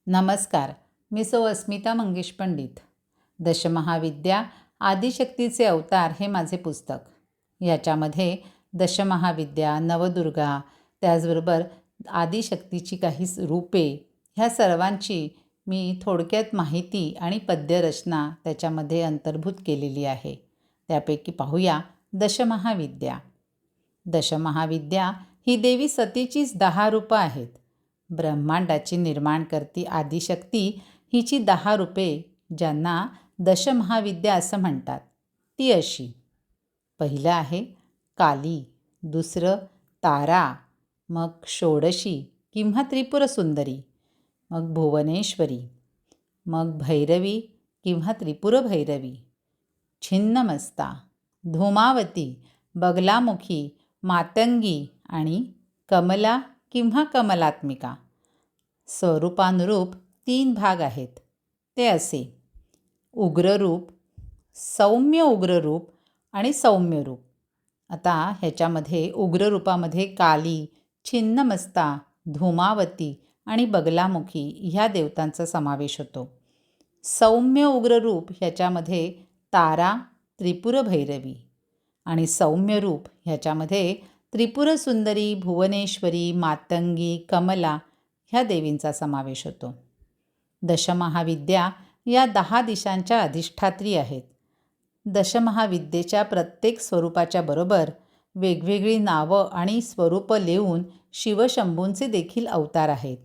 नमस्कार, मी सौ अस्मिता मंगेश पंडित. दशमहाविद्या आदिशक्तीचे अवतार हे माझे पुस्तक. याच्यामध्ये दशमहाविद्या, नवदुर्गा, त्याचबरोबर आदिशक्तीची काही रूपे ह्या सर्वांची मी थोडक्यात माहिती आणि पद्यरचना त्याच्यामध्ये अंतर्भूत केलेली आहे. त्यापैकी पाहूया दशमहाविद्या. दशमहाविद्या ही देवी सतीचीच 10 रूपं आहेत. ब्रह्मांडाची निर्माणकर्ती आदिशक्ती हिची 10 रूपे ज्यांना दशमहाविद्या असं म्हणतात ती अशी. पहिलं आहे काली, दुसरं तारा, मग षोडशी किंवा त्रिपुरसुंदरी, मग भुवनेश्वरी, मग भैरवी किंवा त्रिपुरभैरवी, छिन्नमस्ता, धूमावती, बगलामुखी, मातंगी आणि कमला किंवा कमलात्मिका. स्वरूपानुरूप 3 भाग आहेत. ते असे उग्ररूप, सौम्य उग्ररूप आणि सौम्य रूप. आता ह्याच्यामध्ये उग्ररूपामध्ये काली, छिन्नमस्ता, धूमावती आणि बगलामुखी ह्या देवतांचा समावेश होतो. सौम्य उग्ररूप ह्याच्यामध्ये तारा, त्रिपुरभैरवी आणि सौम्य रूप ह्याच्यामध्ये त्रिपुरसुंदरी, भुवनेश्वरी, मातंगी, कमला ह्या देवींचा समावेश होतो. दशमहाविद्या या 10 दिशांच्या अधिष्ठात्री आहेत. दशमहाविद्येच्या प्रत्येक स्वरूपाच्या बरोबर वेगवेगळी नावं आणि स्वरूपं लिहून शिवशंभूंचे देखील अवतार आहेत.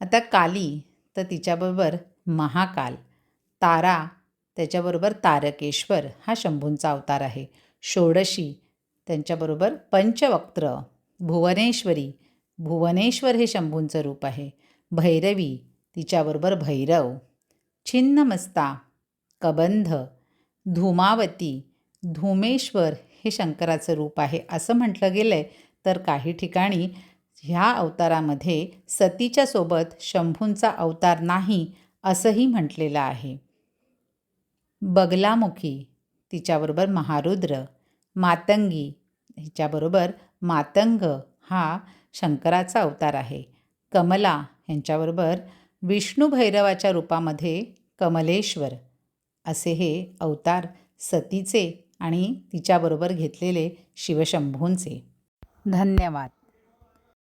आता काली तर तिच्याबरोबर महाकाल, तारा त्याच्याबरोबर तारकेश्वर हा शंभूंचा अवतार आहे. षोडशी त्यांच्याबरोबर पंचवक्त्र, भुवनेश्वरी, भुवनेश्वर हे शंभूंचं रूप आहे. भैरवी तिच्याबरोबर भैरव, छिन्नमस्ता, कबंध, धूमावती, धूमेश्वर हे शंकराचं रूप आहे असं म्हटलं गेलं आहे. तर काही ठिकाणी ह्या अवतारामध्ये सतीच्या सोबत शंभूंचा अवतार नाही असंही म्हटलेलं आहे. बगलामुखी तिच्याबरोबर महारुद्र, मातंगी हिच्याबरोबर मातंग हा शंकराचा अवतार आहे. कमला ह्यांच्याबरोबर विष्णू भैरवाच्या रूपामध्ये कमलेश्वर असे हे अवतार सतीचे आणि तिच्याबरोबर घेतलेले शिवशंभूंचे. धन्यवाद.